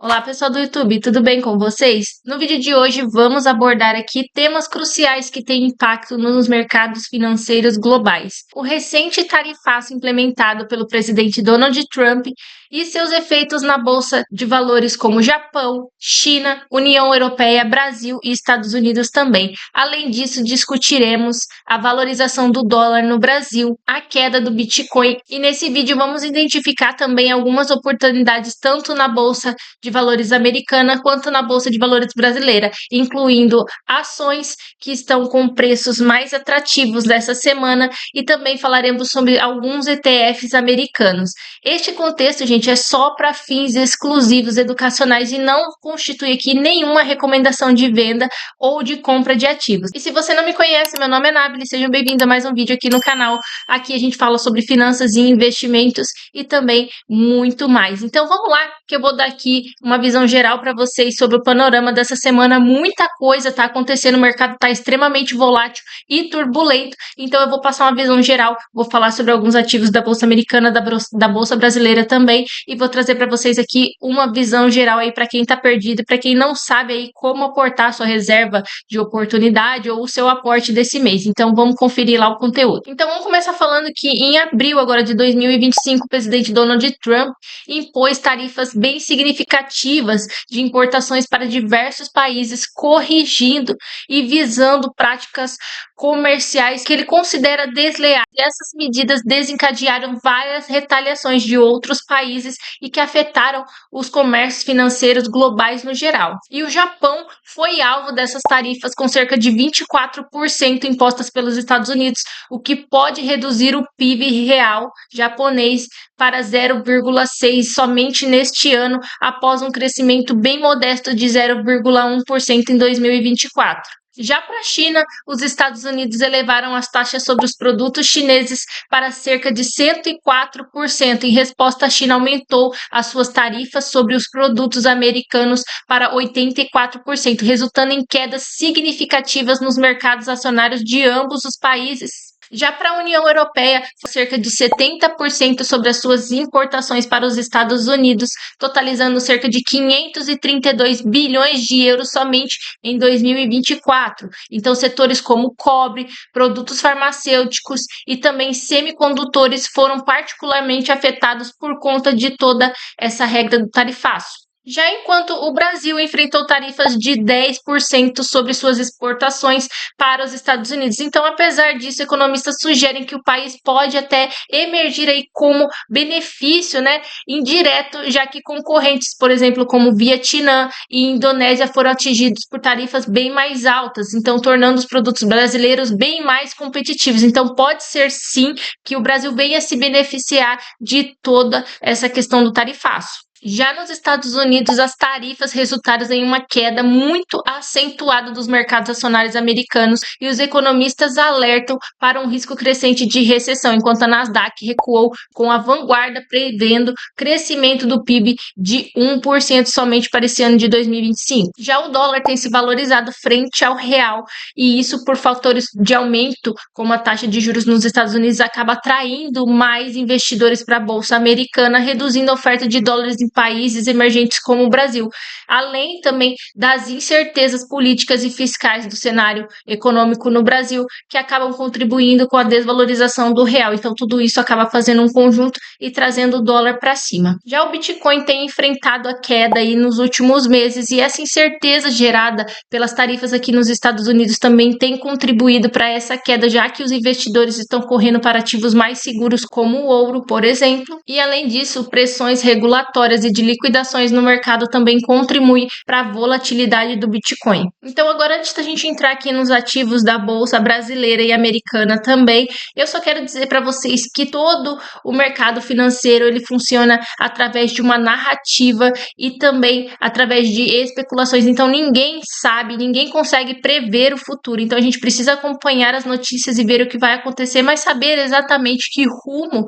Olá, pessoal do YouTube, tudo bem com vocês? No vídeo de hoje vamos abordar aqui temas cruciais que têm impacto nos mercados financeiros globais. O recente tarifaço implementado pelo presidente Donald Trump e seus efeitos na bolsa de valores como Japão, China, União Europeia, Brasil e Estados Unidos também. Além disso, discutiremos a valorização do dólar no Brasil, a queda do Bitcoin e nesse vídeo vamos identificar também algumas oportunidades tanto na bolsa de valores americana quanto na bolsa de valores brasileira, incluindo ações que estão com preços mais atrativos dessa semana e também falaremos sobre alguns ETFs americanos. Este contexto, gente, é só para fins exclusivos educacionais e não constitui aqui nenhuma recomendação de venda ou de compra de ativos. E se você não me conhece, meu nome é Nabili, sejam bem-vindos a mais um vídeo aqui no canal. Aqui a gente fala sobre finanças e investimentos e também muito mais. Então vamos lá, que eu vou dar aqui uma visão geral para vocês sobre o panorama dessa semana. Muita coisa está acontecendo, o mercado está extremamente volátil e turbulento, então eu vou passar uma visão geral, vou falar sobre alguns ativos da Bolsa Americana, da Bolsa Brasileira também, e vou trazer para vocês aqui uma visão geral aí para quem está perdido, para quem não sabe aí como aportar sua reserva de oportunidade ou o seu aporte desse mês. Então vamos conferir lá o conteúdo. Então vamos começar falando que em abril agora de 2025, o presidente Donald Trump impôs tarifas bem significativas de importações para diversos países, corrigindo e visando práticas comerciais que ele considera desleais. E essas medidas desencadearam várias retaliações de outros países e que afetaram os comércios financeiros globais no geral. E o Japão foi alvo dessas tarifas com cerca de 24% impostas pelos Estados Unidos, o que pode reduzir o PIB real japonês para 0,6% somente neste ano, após um crescimento bem modesto de 0,1% em 2024. Já para a China, os Estados Unidos elevaram as taxas sobre os produtos chineses para cerca de 104%. Em resposta, a China aumentou as suas tarifas sobre os produtos americanos para 84%, resultando em quedas significativas nos mercados acionários de ambos os países. Já para a União Europeia, cerca de 70% sobre as suas importações para os Estados Unidos, totalizando cerca de 532 bilhões de euros somente em 2024. Então, setores como cobre, produtos farmacêuticos e também semicondutores foram particularmente afetados por conta de toda essa regra do tarifaço. Já enquanto o Brasil enfrentou tarifas de 10% sobre suas exportações para os Estados Unidos. Então, apesar disso, economistas sugerem que o país pode até emergir aí como benefício, indireto, já que concorrentes, por exemplo, como Vietnã e Indonésia foram atingidos por tarifas bem mais altas, então tornando os produtos brasileiros bem mais competitivos. Então, pode ser sim que o Brasil venha se beneficiar de toda essa questão do tarifaço. Já nos Estados Unidos, as tarifas resultaram em uma queda muito acentuada dos mercados acionários americanos e os economistas alertam para um risco crescente de recessão, enquanto a Nasdaq recuou com a vanguarda prevendo crescimento do PIB de 1% somente para esse ano de 2025. Já o dólar tem se valorizado frente ao real e isso por fatores de aumento, como a taxa de juros nos Estados Unidos, acaba atraindo mais investidores para a bolsa americana, reduzindo a oferta de dólares em países emergentes como o Brasil, além também das incertezas políticas e fiscais do cenário econômico no Brasil, que acabam contribuindo com a desvalorização do real. Então, tudo isso acaba fazendo um conjunto e trazendo o dólar para cima. Já o Bitcoin tem enfrentado a queda aí nos últimos meses e essa incerteza gerada pelas tarifas aqui nos Estados Unidos também tem contribuído para essa queda, já que os investidores estão correndo para ativos mais seguros como o ouro, por exemplo, e além disso, pressões regulatórias e de liquidações no mercado também contribuem para a volatilidade do Bitcoin. Então, agora, antes da gente entrar aqui nos ativos da Bolsa brasileira e americana também, eu só quero dizer para vocês que todo o mercado financeiro ele funciona através de uma narrativa e também através de especulações. Então, ninguém sabe, ninguém consegue prever o futuro. Então, a gente precisa acompanhar as notícias e ver o que vai acontecer, mas saber exatamente que rumo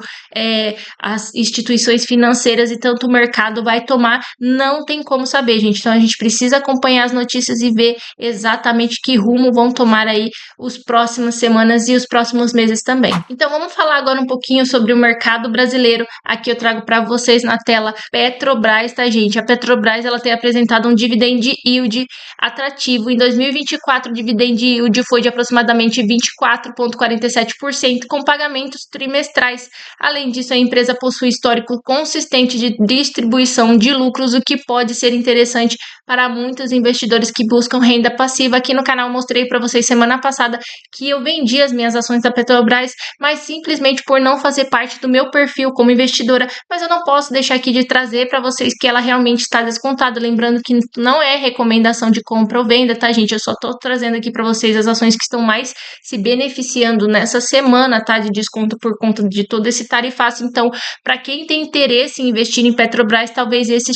as instituições financeiras e tanto o mercado mercado vai tomar, não tem como saber, gente. Então a gente precisa acompanhar as notícias e ver exatamente que rumo vão tomar aí as próximas semanas e os próximos meses também. Então vamos falar agora um pouquinho sobre o mercado brasileiro. Aqui eu trago para vocês na tela Petrobras, tá, gente? A Petrobras, ela tem apresentado um dividend yield atrativo. Em 2024, o dividend yield foi de aproximadamente 24,47%, com pagamentos trimestrais. Além disso, a empresa possui histórico consistente de distribuição de lucros, o que pode ser interessante para muitos investidores que buscam renda passiva. Aqui no canal eu mostrei para vocês semana passada que eu vendi as minhas ações da Petrobras, mas simplesmente por não fazer parte do meu perfil como investidora, mas eu não posso deixar aqui de trazer para vocês que ela realmente está descontada, lembrando que não é recomendação de compra ou venda, tá, gente? Eu só tô trazendo aqui para vocês as ações que estão mais se beneficiando nessa semana, tá, de desconto por conta de todo esse tarifaço. Então, para quem tem interesse em investir em Petrobras, talvez esse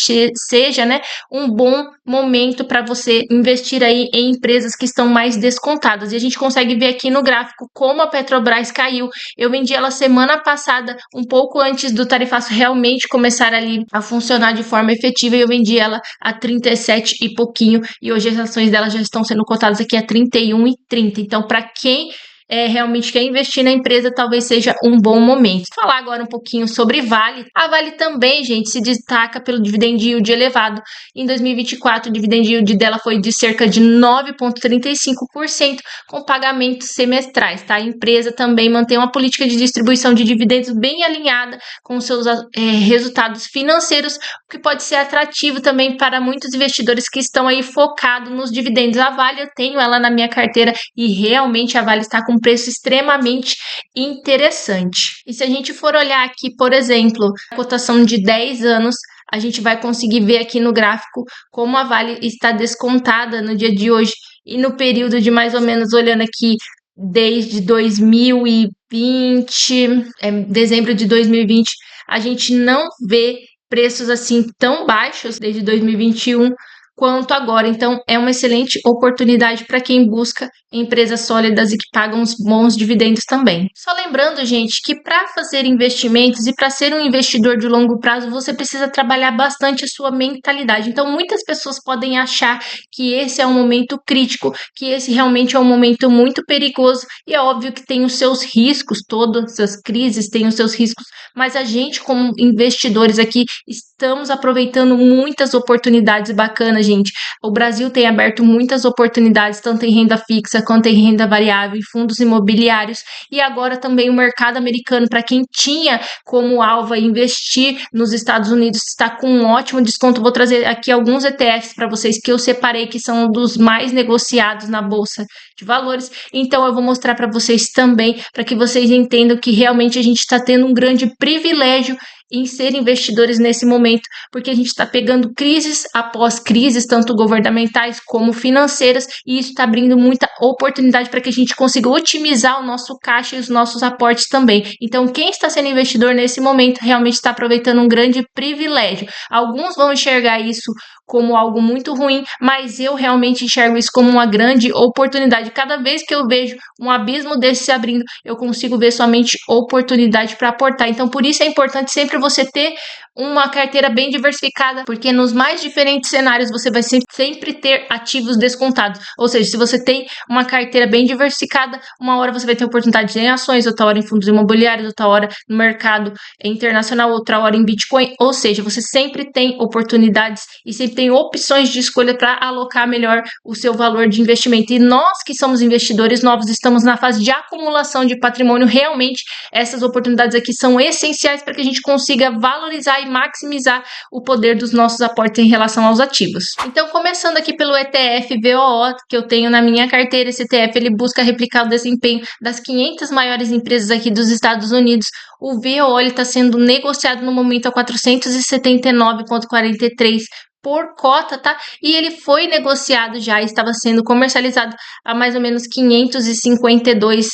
seja, né, um bom momento para você investir aí em empresas que estão mais descontadas. E a gente consegue ver aqui no gráfico como a Petrobras caiu. Eu vendi ela semana passada, um pouco antes do tarifaço realmente começar ali a funcionar de forma efetiva, e eu vendi ela a 37 e pouquinho, e hoje as ações dela já estão sendo cotadas aqui a 31,30. Então, para quem realmente quer investir na empresa, talvez seja um bom momento. Vou falar agora um pouquinho sobre Vale. A Vale também, gente, se destaca pelo dividend yield elevado. Em 2024, o dividend yield dela foi de cerca de 9,35%, com pagamentos semestrais, tá? A empresa também mantém uma política de distribuição de dividendos bem alinhada com seus resultados financeiros, o que pode ser atrativo também para muitos investidores que estão aí focados nos dividendos. A Vale, eu tenho ela na minha carteira e realmente a Vale está com um preço extremamente interessante. E se a gente for olhar aqui, por exemplo, a cotação de 10 anos, a gente vai conseguir ver aqui no gráfico como a Vale está descontada no dia de hoje e no período de mais ou menos, olhando aqui, desde 2020, dezembro de 2020, a gente não vê preços assim tão baixos desde 2021 quanto agora. Então, é uma excelente oportunidade para quem busca empresas sólidas e que pagam uns bons dividendos também. Só lembrando, gente, que para fazer investimentos e para ser um investidor de longo prazo, você precisa trabalhar bastante a sua mentalidade. Então, muitas pessoas podem achar que esse é um momento crítico, que esse realmente é um momento muito perigoso, e é óbvio que tem os seus riscos, todas as crises têm os seus riscos, mas a gente, como investidores aqui, estamos aproveitando muitas oportunidades bacanas, gente. O Brasil tem aberto muitas oportunidades, tanto em renda fixa quanto em renda variável, em fundos imobiliários, e agora também o mercado americano, para quem tinha como alvo investir nos Estados Unidos, está com um ótimo desconto. Vou trazer aqui alguns ETFs para vocês que eu separei, que são dos mais negociados na Bolsa de Valores. Então eu vou mostrar para vocês também, para que vocês entendam que realmente a gente está tendo um grande privilégio em ser investidores nesse momento, porque a gente está pegando crises após crises, tanto governamentais como financeiras, e isso está abrindo muita oportunidade para que a gente consiga otimizar o nosso caixa e os nossos aportes também. Então, quem está sendo investidor nesse momento realmente está aproveitando um grande privilégio. Alguns vão enxergar isso como algo muito ruim, mas eu realmente enxergo isso como uma grande oportunidade. Cada vez que eu vejo um abismo desse se abrindo, eu consigo ver somente oportunidade para aportar. Então, por isso é importante sempre você ter uma carteira bem diversificada, porque nos mais diferentes cenários você vai sempre ter ativos descontados. Ou seja, se você tem uma carteira bem diversificada, uma hora você vai ter oportunidade em ações, outra hora em fundos imobiliários, outra hora no mercado internacional, outra hora em Bitcoin. Ou seja, você sempre tem oportunidades e sempre tem opções de escolha para alocar melhor o seu valor de investimento. E nós que somos investidores novos, estamos na fase de acumulação de patrimônio. Realmente, essas oportunidades aqui são essenciais para que a gente consiga valorizar e maximizar o poder dos nossos aportes em relação aos ativos. Então, começando aqui pelo ETF VOO, que eu tenho na minha carteira, esse ETF ele busca replicar o desempenho das 500 maiores empresas aqui dos Estados Unidos. O VOO está sendo negociado no momento a 479,43 por cota, tá? E ele foi negociado já, estava sendo comercializado a mais ou menos 552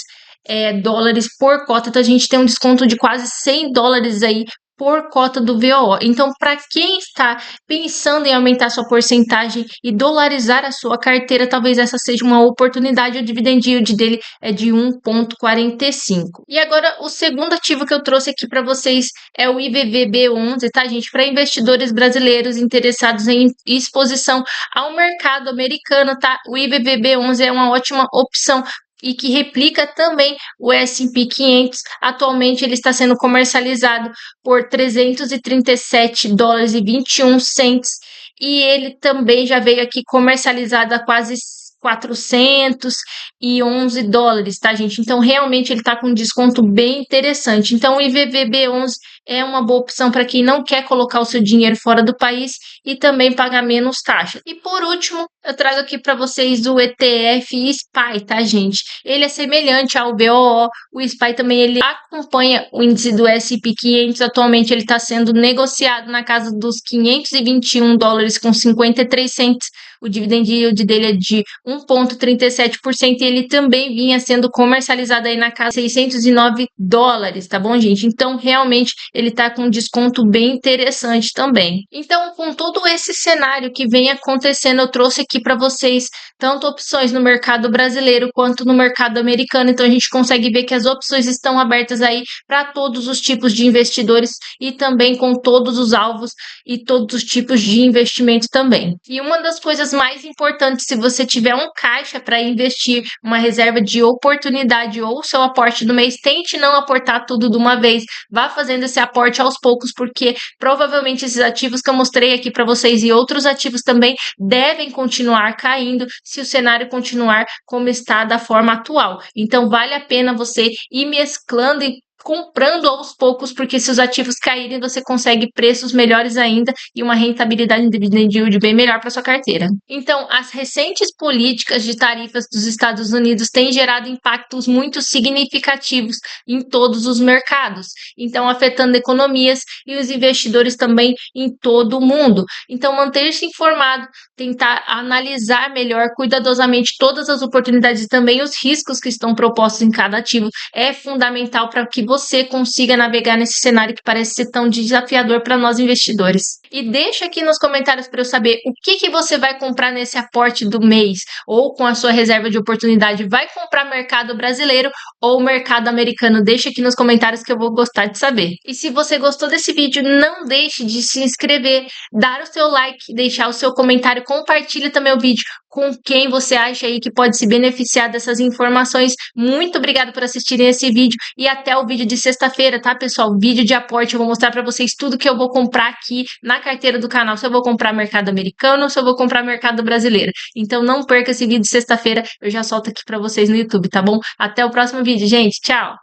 dólares por cota. Então a gente tem um desconto de quase 100 dólares aí por cota do VOO. Então, para quem está pensando em aumentar sua porcentagem e dolarizar a sua carteira, talvez essa seja uma oportunidade. O dividend yield dele é de 1,45. E agora, o segundo ativo que eu trouxe aqui para vocês é o IVVB11, tá, gente? Para investidores brasileiros interessados em exposição ao mercado americano, tá? O IVVB11 é uma ótima opção e que replica também o S&P 500. Atualmente ele está sendo comercializado por 337 dólares e 21 cents e ele também já veio aqui comercializado a quase 411 dólares, tá, gente? Então, realmente, ele está com um desconto bem interessante. Então, o IVVB11 é uma boa opção para quem não quer colocar o seu dinheiro fora do país e também pagar menos taxa. E, por último, eu trago aqui para vocês o ETF SPY, tá, gente? Ele é semelhante ao VOO. O SPY também ele acompanha o índice do S&P 500. Atualmente, ele está sendo negociado na casa dos 521 dólares com 53 cents. O dividend yield dele é de 1,37% e ele também vinha sendo comercializado aí na casa de 609 dólares, tá bom, gente? Então, realmente, ele tá com um desconto bem interessante também. Então, com todo esse cenário que vem acontecendo, eu trouxe aqui para vocês tanto opções no mercado brasileiro quanto no mercado americano. Então, a gente consegue ver que as opções estão abertas aí para todos os tipos de investidores e também com todos os alvos e todos os tipos de investimento também. E uma das coisas mais importantes, se você tiver um caixa para investir, uma reserva de oportunidade ou seu aporte do mês, tente não aportar tudo de uma vez, vá fazendo esse aporte aos poucos, porque provavelmente esses ativos que eu mostrei aqui para vocês e outros ativos também devem continuar caindo se o cenário continuar como está da forma atual. Então vale a pena você ir mesclando e comprando aos poucos, porque se os ativos caírem, você consegue preços melhores ainda e uma rentabilidade de dividend yield bem melhor para sua carteira. Então, as recentes políticas de tarifas dos Estados Unidos têm gerado impactos muito significativos em todos os mercados, então afetando economias e os investidores também em todo o mundo. Então, manter-se informado, tentar analisar melhor, cuidadosamente todas as oportunidades e também os riscos que estão propostos em cada ativo é fundamental para que você consiga navegar nesse cenário que parece ser tão desafiador para nós investidores. E deixa aqui nos comentários para eu saber o que você vai comprar nesse aporte do mês ou com a sua reserva de oportunidade. Vai comprar mercado brasileiro ou mercado americano? Deixa aqui nos comentários que eu vou gostar de saber. E se você gostou desse vídeo, não deixe de se inscrever, dar o seu like, deixar o seu comentário, compartilhe também o vídeo com quem você acha aí que pode se beneficiar dessas informações. Muito obrigada por assistirem esse vídeo e até o vídeo de sexta-feira, tá, pessoal? Vídeo de aporte, eu vou mostrar para vocês tudo que eu vou comprar aqui na carteira do canal, se eu vou comprar mercado americano ou se eu vou comprar mercado brasileiro. Então não perca esse vídeo de sexta-feira, eu já solto aqui para vocês no YouTube, tá bom? Até o próximo vídeo, gente. Tchau!